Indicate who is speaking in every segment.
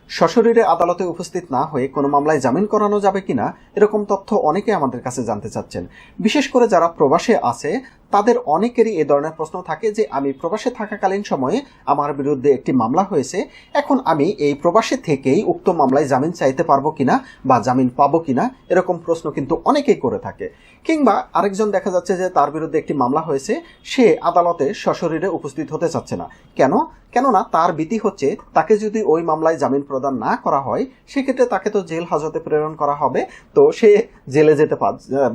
Speaker 1: সশরীরে আদালতে উপস্থিত না হয়ে কোনো মামলায় জামিন করানো যাবে কিনা এরকম তথ্য অনেকে আমাদের কাছে জানতে চাচ্ছেন। বিশেষ করে যারা প্রবাসে আছে তাদের অনেকেরই এ ধরনের প্রশ্ন থাকে যে আমি প্রবাসে থাকাকালীন সময়ে আমার বিরুদ্ধে একটি মামলা হয়েছে, এখন আমি এই প্রবাসে থেকেই উক্ত মামলায় জামিন চাইতে পারবো কিনা বা জামিন পাবো কিনা, এরকম প্রশ্ন কিন্তু অনেকেই করে থাকে। কিংবা আরেকজন দেখা যাচ্ছে যে তার বিরুদ্ধে একটি মামলা হয়েছে, সে আদালতে সশরীরে উপস্থিত হতে চাচ্ছে না। কেননা তার ভীতি হচ্ছে তাকে যদি ওই মামলায় জামিন প্রদান না করা হয় সেক্ষেত্রে তাকে তো জেল হাজতে প্রেরণ করা হবে, তো সে জেলে যেতে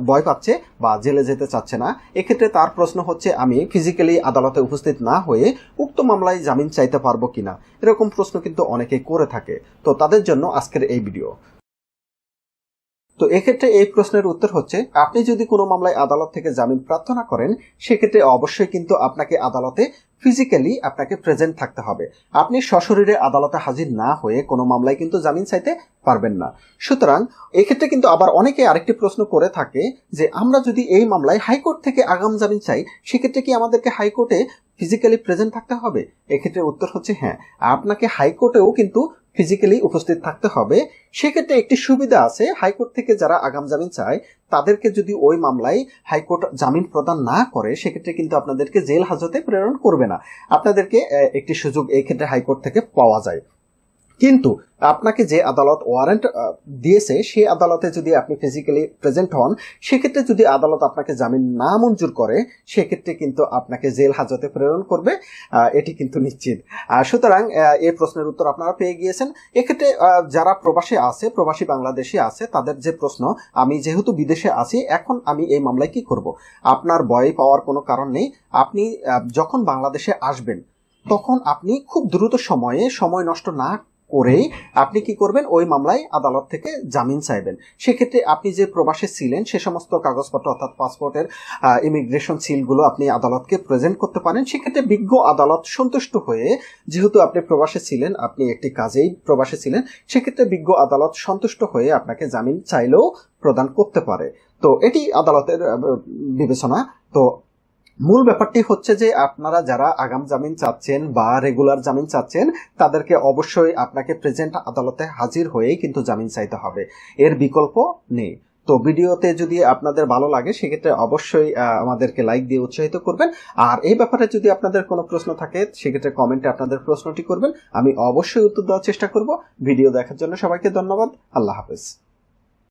Speaker 1: ভয় পাচ্ছে বা জেলে যেতে চাচ্ছে না। এক্ষেত্রে তার প্রশ্ন হচ্ছে আমি ফিজিক্যালি আদালতে উপস্থিত না হয়ে উক্ত মামলায় জামিন চাইতে পারবো কিনা, এরকম প্রশ্ন কিন্তু অনেকেই করে থাকে। তো তাদের জন্য আজকের এই ভিডিও। তো এক্ষেত্রে এই প্রশ্নের উত্তর হচ্ছে, আপনি যদি কোনো মামলায় আদালত থেকে জামিন প্রার্থনা করেন সেক্ষেত্রে অবশ্যই কিন্তু আপনাকে আদালতে ফিজিক্যালি আপনাকে প্রেজেন্ট থাকতে হবে। আপনি সশরীরে আদালতে হাজির না হয়ে কোনো মামলায় কিন্তু জামিন চাইতে পারবেন না। সুতরাং এক্ষেত্রে কিন্তু আবার অনেকে আরেকটি প্রশ্ন করে থাকে যে আমরা যদি এই মামলায় হাইকোর্ট থেকে আগাম জামিন চাই সেক্ষেত্রে কি আমাদেরকে হাইকোর্টে ফিজিক্যালি প্রেজেন্ট থাকতে হবে? এক্ষেত্রে উত্তর হচ্ছে হ্যাঁ, আপনাকে হাইকোর্টেও কিন্তু ফিজিক্যালি উপস্থিত থাকতে হবে। সেক্ষেত্রে একটি সুবিধা আছে, হাইকোর্ট থেকে যারা আগাম জামিন চায় তাদেরকে যদি ওই মামলায় হাইকোর্ট জামিন প্রদান না করে সেক্ষেত্রে কিন্তু আপনাদেরকে জেল হাজতে প্রেরণ করবে না। আপনাদেরকে একটি সুযোগ এই ক্ষেত্রে হাইকোর্ট থেকে পাওয়া যায়। কিন্তু আপনাকে যে আদালত ওয়ারেন্ট দিয়েছে সেই আদালতে যদি আপনি ফিজিক্যালি প্রেজেন্ট হন সেক্ষেত্রে যদি আদালত আপনাকে জামিন না মঞ্জুর করে সেক্ষেত্রে কিন্তু আপনাকে জেল হাজতে প্রেরণ করবে, এটি কিন্তু নিশ্চিত। সুতরাং এই প্রশ্নের উত্তর আপনারা পেয়ে গিয়েছেন। এক্ষেত্রে যারা প্রবাসী আছে, প্রবাসী বাংলাদেশি আছে, তাদের যে প্রশ্ন, আমি যেহেতু বিদেশে আছি এখন আমি এই মামলায় কি করব? আপনার ভয় পাওয়ার কোনো কারণ নেই। আপনি যখন বাংলাদেশে আসবেন তখন আপনি খুব দ্রুত সময় নষ্ট না করেই আপনি কি করবেন, ওই মামলায় আদালত থেকে জামিন চাইবেন। সেক্ষেত্রে আপনি যে প্রবাসে ছিলেন সে সমস্ত কাগজপত্র অর্থাৎ পাসপোর্টের ইমিগ্রেশন সিলগুলো আপনি আদালতকে প্রেজেন্ট করতে পারেন। সেক্ষেত্রে বিজ্ঞ আদালত সন্তুষ্ট হয়ে, যেহেতু আপনি প্রবাসে ছিলেন, আপনি একটি কাজেই প্রবাসে ছিলেন, সেক্ষেত্রে বিজ্ঞ আদালত সন্তুষ্ট হয়ে আপনাকে জামিন চাইলেও প্রদান করতে পারে। তো এটি আদালতের বিবেচনা। তো মূল ব্যাপারটি হচ্ছে যে আপনারা যারা আগাম জামিন চাচ্ছেন বা রেগুলার জামিন চাচ্ছেন তাদেরকে অবশ্যই আপনাকে প্রেজেন্ট আদালতে হাজির হয়েই কিন্তু জামিন চাইতে হবে, এর বিকল্প নেই। তো ভিডিওতে যদি আপনাদের ভালো লাগে সেক্ষেত্রে অবশ্যই আমাদেরকে লাইক দিয়ে উৎসাহিত করবেন। আর এই ব্যাপারে যদি আপনাদের কোনো প্রশ্ন থাকে সেক্ষেত্রে কমেন্টে আপনাদের প্রশ্নটি করবেন, আমি অবশ্যই উত্তর দেওয়ার চেষ্টা করব। ভিডিও দেখার জন্য সবাইকে ধন্যবাদ। আল্লাহ হাফেজ।